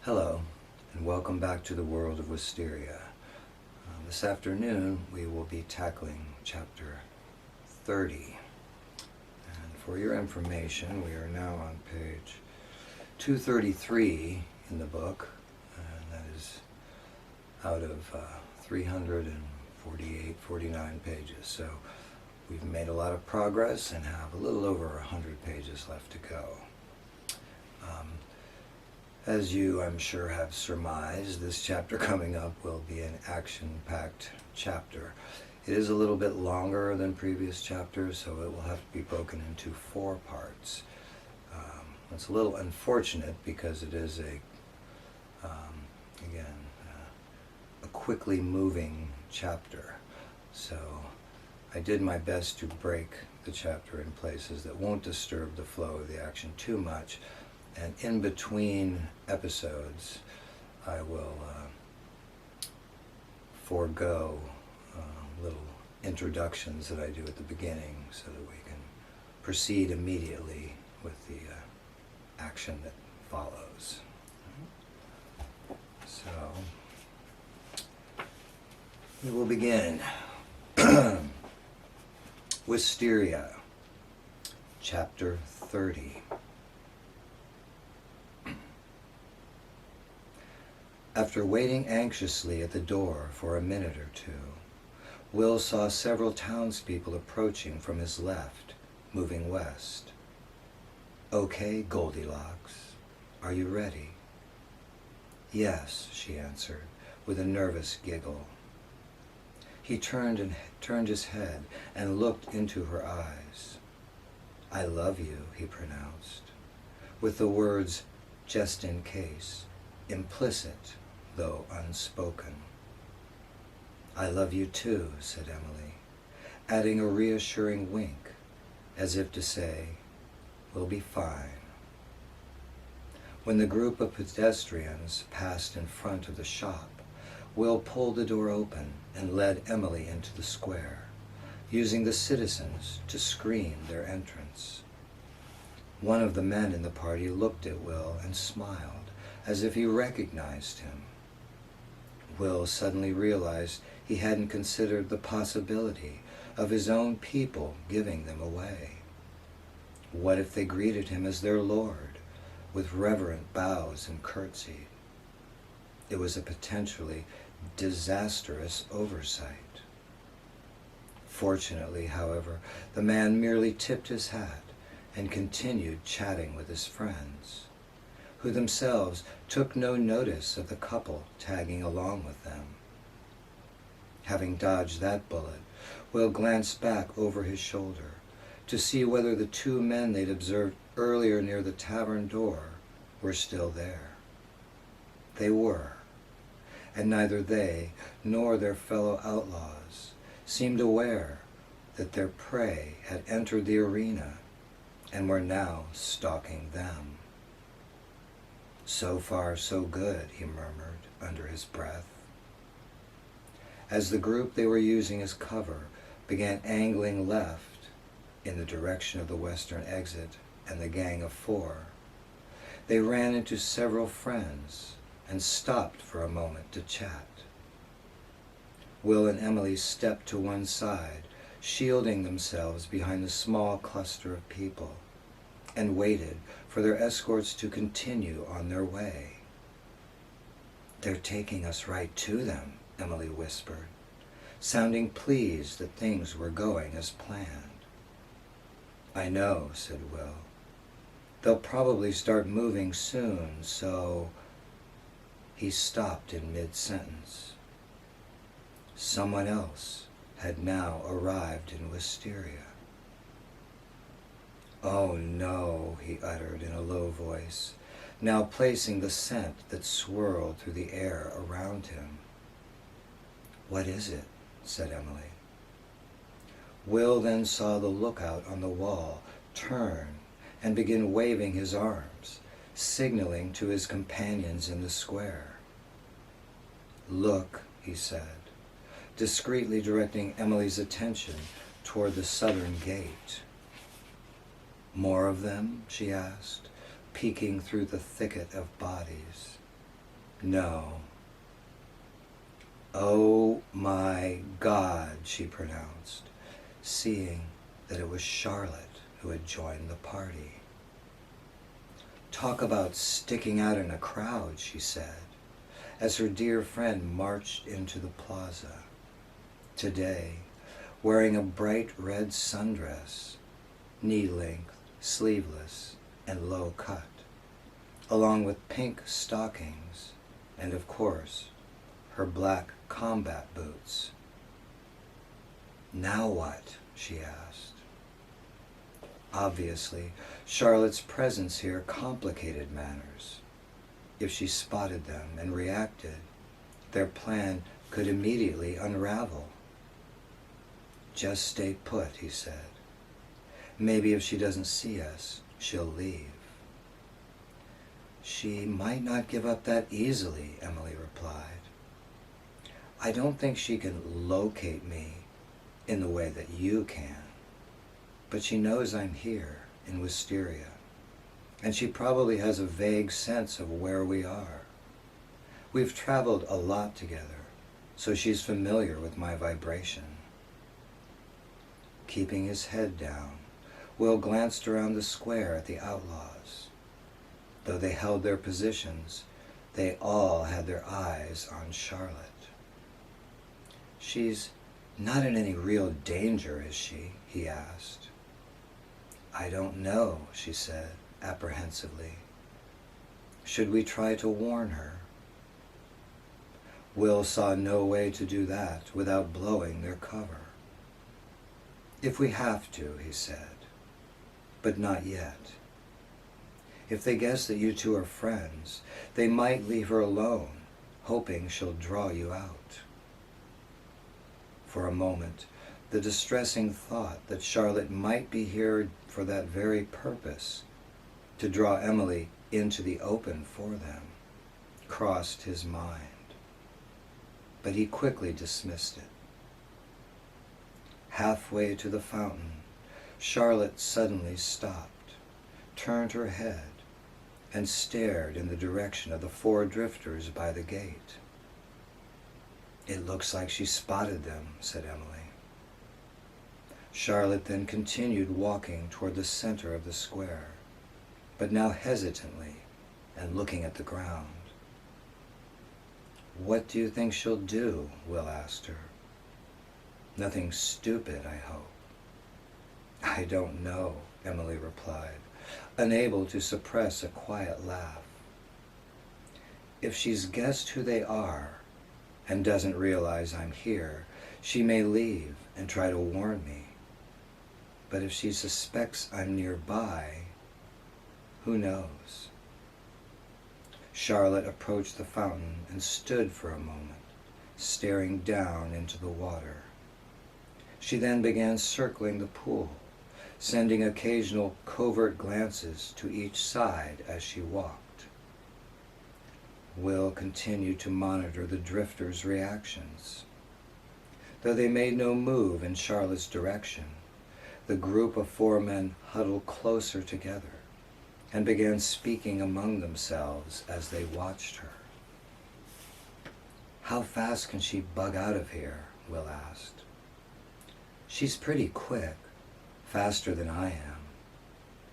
Hello, and welcome back to the World of Wysteria. This afternoon we will be tackling chapter 30. And for your information, we are now on page 233 in the book, and that is out of 349 pages. So we've made a lot of progress and have a little over 100 pages left to go. As you, I'm sure, have surmised, this chapter coming up will be an action-packed chapter. It is a little bit longer than previous chapters, so it will have to be broken into 4 parts. It's a little unfortunate because it is a quickly moving chapter. So I did my best to break the chapter in places that won't disturb the flow of the action too much. And in between episodes, I will forego little introductions that I do at the beginning so that we can proceed immediately with the action that follows. So, we will begin. Wysteria, chapter 30. After waiting anxiously at the door for a minute or two, Will saw several townspeople approaching from his left, moving west. "Okay, Goldilocks, are you ready?" "Yes," she answered, with a nervous giggle. He turned his head and looked into her eyes. "I love you," he pronounced, with the words "just in case" implicit, though unspoken. "I love you too," said Emily, adding a reassuring wink, as if to say, "We'll be fine." When the group of pedestrians passed in front of the shop, Will pulled the door open and led Emily into the square, using the citizens to screen their entrance. One of the men in the party looked at Will and smiled, as if he recognized him. Will suddenly realized he hadn't considered the possibility of his own people giving them away. What if they greeted him as their lord, with reverent bows and curtsied? It was a potentially disastrous oversight. Fortunately, however, the man merely tipped his hat and continued chatting with his friends, who themselves took no notice of the couple tagging along with them. Having dodged that bullet, Will glanced back over his shoulder to see whether the 2 men they'd observed earlier near the tavern door were still there. They were, and neither they nor their fellow outlaws seemed aware that their prey had entered the arena and were now stalking them. "So far, so good," he murmured under his breath. As the group they were using as cover began angling left in the direction of the western exit and the gang of 4, they ran into several friends and stopped for a moment to chat. Will and Emily stepped to one side, shielding themselves behind the small cluster of people, and waited for their escorts to continue on their way. "They're taking us right to them," Emily whispered, sounding pleased that things were going as planned. "I know," said Will. "They'll probably start moving soon, so—" He stopped in mid-sentence. Someone else had now arrived in Wysteria. "Oh no," he uttered in a low voice, now placing the scent that swirled through the air around him. "What is it?" said Emily. Will then saw the lookout on the wall turn and begin waving his arms, signaling to his companions in the square. "Look," he said, discreetly directing Emily's attention toward the southern gate. "More of them?" she asked, peeking through the thicket of bodies. No. "Oh my God," she pronounced, seeing that it was Charlotte who had joined the party. "Talk about sticking out in a crowd," she said, as her dear friend marched into the plaza. Today, wearing a bright red sundress, knee-length, sleeveless, and low-cut, along with pink stockings, and of course, her black combat boots. "Now what?" she asked. Obviously, Charlotte's presence here complicated matters. If she spotted them and reacted, their plan could immediately unravel. "Just stay put," he said. "Maybe if she doesn't see us, she'll leave." "She might not give up that easily," Emily replied. "I don't think she can locate me in the way that you can, but she knows I'm here in Wysteria, and she probably has a vague sense of where we are. We've traveled a lot together, so she's familiar with my vibration." Keeping his head down, Will glanced around the square at the outlaws. Though they held their positions, they all had their eyes on Charlotte. "She's not in any real danger, is she?" he asked. "I don't know," she said apprehensively. "Should we try to warn her?" Will saw no way to do that without blowing their cover. "If we have to," he said, "but not yet. If they guess that you two are friends, they might leave her alone, hoping she'll draw you out." For a moment, the distressing thought that Charlotte might be here for that very purpose, to draw Emily into the open for them, crossed his mind. But he quickly dismissed it. Halfway to the fountain, Charlotte suddenly stopped, turned her head, and stared in the direction of the 4 drifters by the gate. "It looks like she spotted them," said Emily. Charlotte then continued walking toward the center of the square, but now hesitantly and looking at the ground. "What do you think she'll do?" Will asked her. "Nothing stupid, I hope." "I don't know," Emily replied, unable to suppress a quiet laugh. "If she's guessed who they are and doesn't realize I'm here, she may leave and try to warn me. But if she suspects I'm nearby, who knows?" Charlotte approached the fountain and stood for a moment, staring down into the water. She then began circling the pool, sending occasional covert glances to each side as she walked. Will continued to monitor the drifters' reactions. Though they made no move in Charlotte's direction, the group of 4 men huddled closer together and began speaking among themselves as they watched her. "How fast can she bug out of here?" Will asked. "She's pretty quick, faster than I am."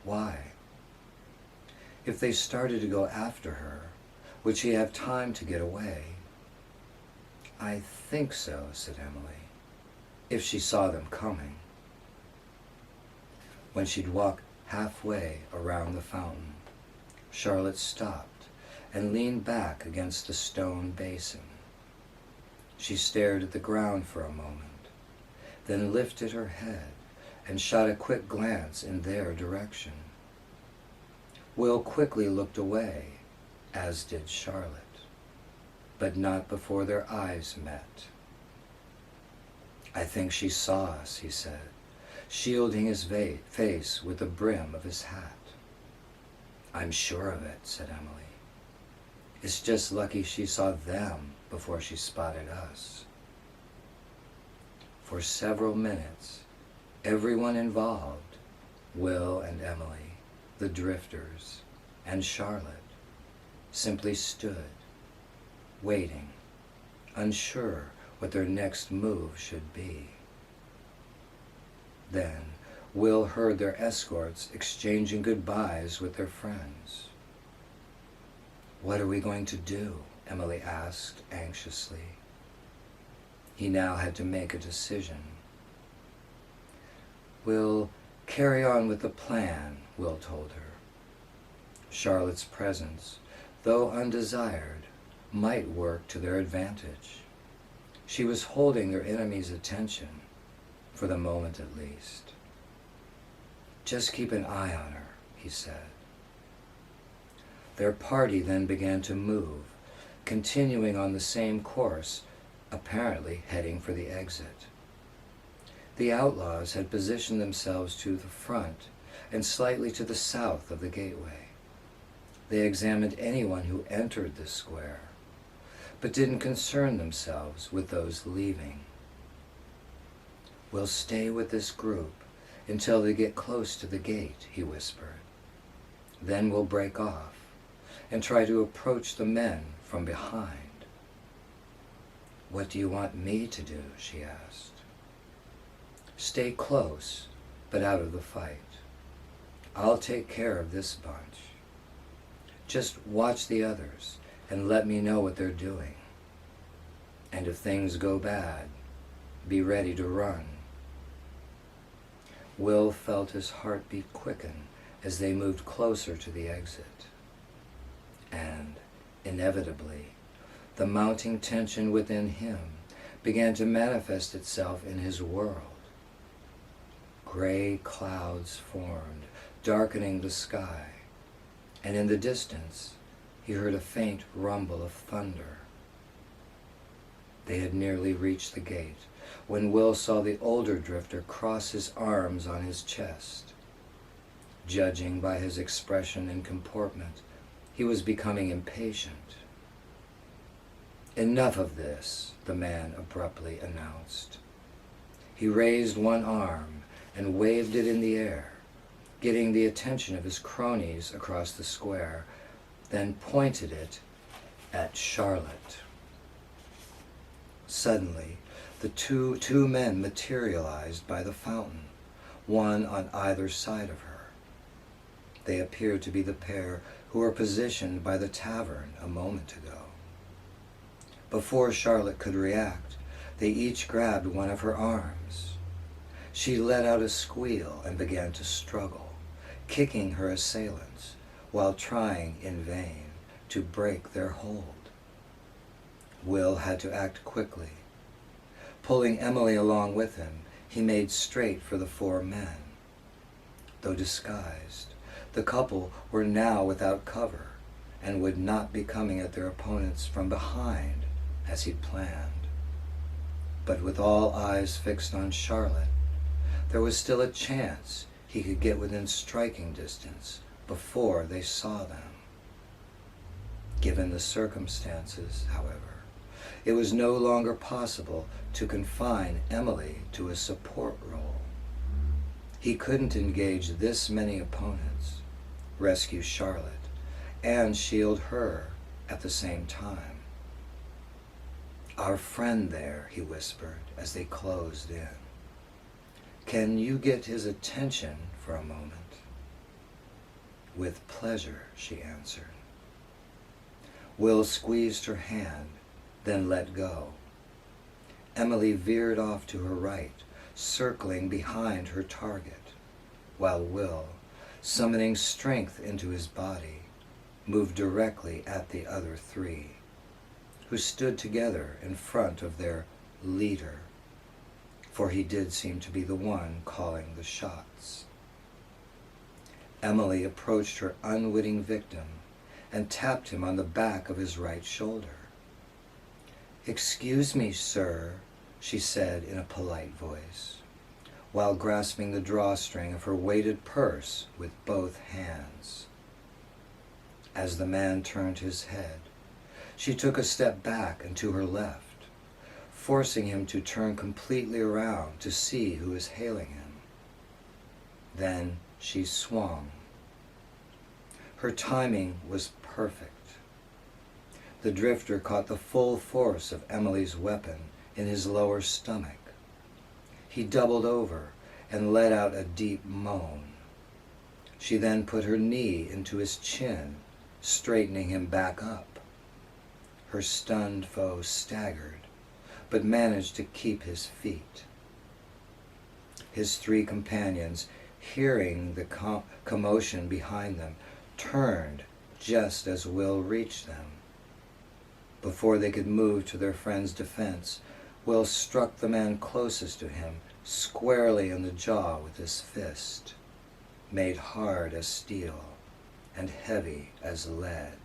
"Why?" "If they started to go after her, would she have time to get away?" "I think so," said Emily, "if she saw them coming." When she'd walked halfway around the fountain, Charlotte stopped and leaned back against the stone basin. She stared at the ground for a moment, then lifted her head and shot a quick glance in their direction. Will quickly looked away, as did Charlotte, but not before their eyes met. "I think she saw us," he said, shielding his face with the brim of his hat. "I'm sure of it," said Emily. "It's just lucky she saw them before she spotted us." For several minutes, everyone involved, Will and Emily, the drifters, and Charlotte, simply stood, waiting, unsure what their next move should be. Then Will heard their escorts exchanging goodbyes with their friends. "What are we going to do?" Emily asked anxiously. He now had to make a decision. "We'll carry on with the plan," Will told her. Charlotte's presence, though undesired, might work to their advantage. She was holding their enemy's attention, for the moment at least. "Just keep an eye on her," he said. Their party then began to move, continuing on the same course, apparently heading for the exit. The outlaws had positioned themselves to the front and slightly to the south of the gateway. They examined anyone who entered the square, but didn't concern themselves with those leaving. "We'll stay with this group until they get close to the gate," he whispered. "Then we'll break off and try to approach the men from behind." "What do you want me to do?" she asked. "Stay close, but out of the fight. I'll take care of this bunch. Just watch the others and let me know what they're doing. And if things go bad, be ready to run." Will felt his heartbeat quicken as they moved closer to the exit. And, inevitably, the mounting tension within him began to manifest itself in his world. Gray clouds formed, darkening the sky, and in the distance he heard a faint rumble of thunder. They had nearly reached the gate when Will saw the older drifter cross his arms on his chest. Judging by his expression and comportment, he was becoming impatient. "Enough of this," the man abruptly announced. He raised one arm and waved it in the air, getting the attention of his cronies across the square, then pointed it at Charlotte. Suddenly, the two men materialized by the fountain, one on either side of her. They appeared to be the pair who were positioned by the tavern a moment ago. Before Charlotte could react, they each grabbed one of her arms. She let out a squeal and began to struggle, kicking her assailants while trying in vain to break their hold. Will had to act quickly. Pulling Emily along with him, he made straight for the four men. Though disguised, the couple were now without cover and would not be coming at their opponents from behind as he'd planned. But with all eyes fixed on Charlotte, there was still a chance he could get within striking distance before they saw them. Given the circumstances, however, it was no longer possible to confine Emily to a support role. He couldn't engage this many opponents, rescue Charlotte, and shield her at the same time. "Our friend there," he whispered as they closed in. "Can you get his attention for a moment?" "With pleasure," she answered. Will squeezed her hand, then let go. Emily veered off to her right, circling behind her target, while Will, summoning strength into his body, moved directly at the other three, who stood together in front of their leader, for he did seem to be the one calling the shots. Emily approached her unwitting victim and tapped him on the back of his right shoulder. "Excuse me, sir," she said in a polite voice, while grasping the drawstring of her weighted purse with both hands. As the man turned his head, she took a step back and to her left, forcing him to turn completely around to see who was hailing him. Then she swung. Her timing was perfect. the drifter caught the full force of Emily's weapon in his lower stomach. He doubled over and let out a deep moan. She then put her knee into his chin, straightening him back up. Her stunned foe staggered, but managed to keep his feet. His three companions, hearing the commotion behind them, turned just as Will reached them. Before they could move to their friend's defense, Will struck the man closest to him squarely in the jaw with his fist, made hard as steel and heavy as lead.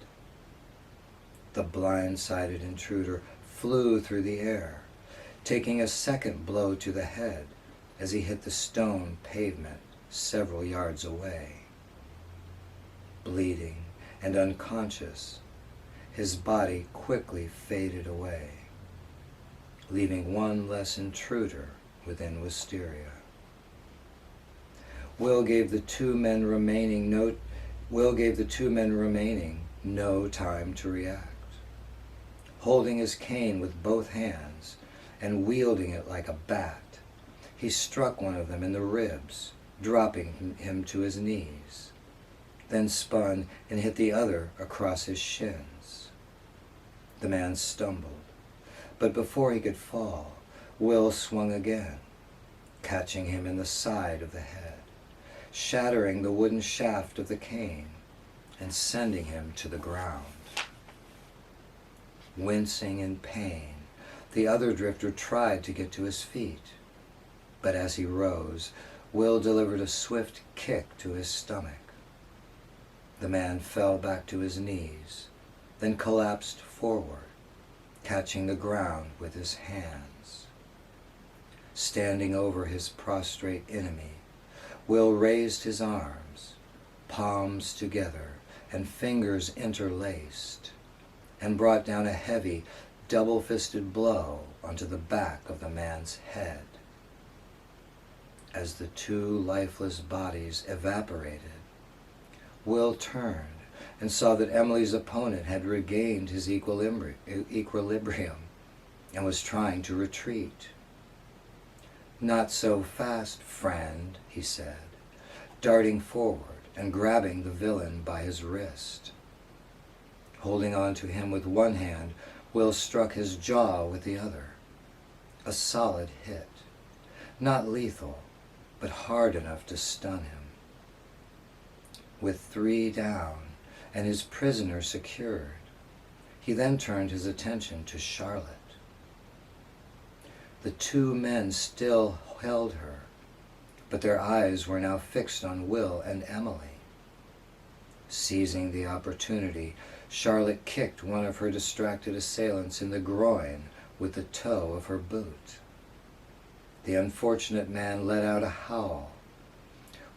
The blindsided intruder flew through the air, taking a second blow to the head as he hit the stone pavement several yards away. Bleeding and unconscious, his body quickly faded away, leaving one less intruder within Wysteria. Will gave the two men remaining no time to react. Holding his cane with both hands and wielding it like a bat, he struck one of them in the ribs, dropping him to his knees, then spun and hit the other across his shins. The man stumbled, but before he could fall, Will swung again, catching him in the side of the head, shattering the wooden shaft of the cane and sending him to the ground. Wincing in pain, the other drifter tried to get to his feet, but as he rose, Will delivered a swift kick to his stomach. The man fell back to his knees, then collapsed forward, catching the ground with his hands. Standing over his prostrate enemy, Will raised his arms, palms together and fingers interlaced, and brought down a heavy, double-fisted blow onto the back of the man's head. As the two lifeless bodies evaporated, Will turned and saw that Emily's opponent had regained his equilibrium and was trying to retreat. "Not so fast, friend," he said, darting forward and grabbing the villain by his wrist. Holding on to him with one hand, Will struck his jaw with the other. A solid hit, not lethal, but hard enough to stun him. With 3 down and his prisoner secured, he then turned his attention to Charlotte. The two men still held her, but their eyes were now fixed on Will and Emily. Seizing the opportunity, Charlotte kicked one of her distracted assailants in the groin with the toe of her boot. The unfortunate man let out a howl.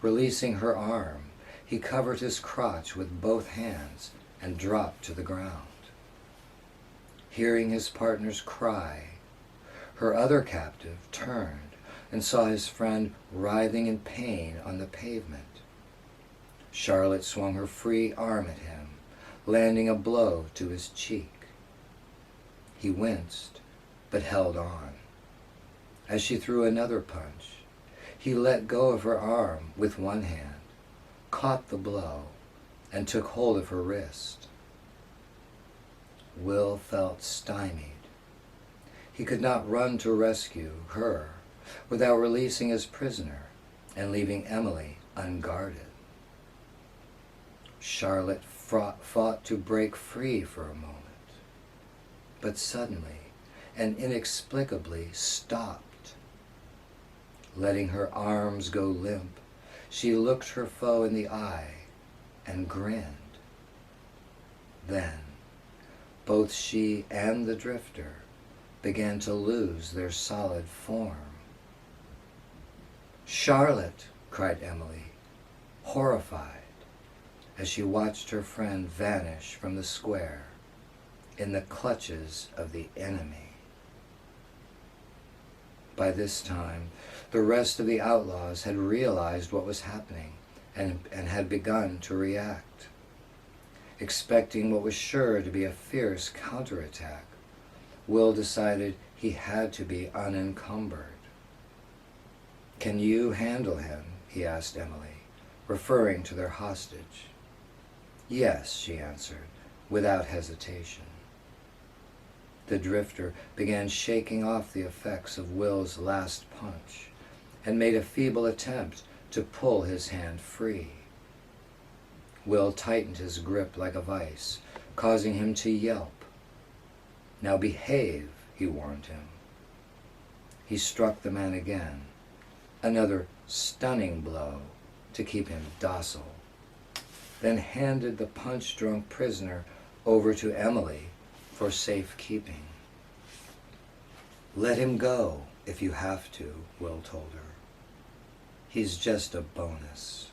Releasing her arm, he covered his crotch with both hands and dropped to the ground. Hearing his partner's cry, her other captive turned and saw his friend writhing in pain on the pavement. Charlotte swung her free arm at him, landing a blow to his cheek. He winced, but held on. As she threw another punch, he let go of her arm with one hand, caught the blow, and took hold of her wrist. Will felt stymied. He could not run to rescue her without releasing his prisoner and leaving Emily unguarded. Charlotte fought to break free for a moment, but suddenly and inexplicably stopped. Letting her arms go limp, she looked her foe in the eye and grinned. Then, both she and the drifter began to lose their solid form. "Charlotte!" cried Emily, horrified, as she watched her friend vanish from the square in the clutches of the enemy. By this time, the rest of the outlaws had realized what was happening and had begun to react. Expecting what was sure to be a fierce counterattack, Will decided he had to be unencumbered. "Can you handle him?" he asked Emily, referring to their hostage. "Yes," she answered, without hesitation. The drifter began shaking off the effects of Will's last punch and made a feeble attempt to pull his hand free. Will tightened his grip like a vice, causing him to yelp. "Now behave," he warned him. He struck the man again, another stunning blow to keep him docile, then handed the punch-drunk prisoner over to Emily for safekeeping. "Let him go if you have to," Will told her. "He's just a bonus."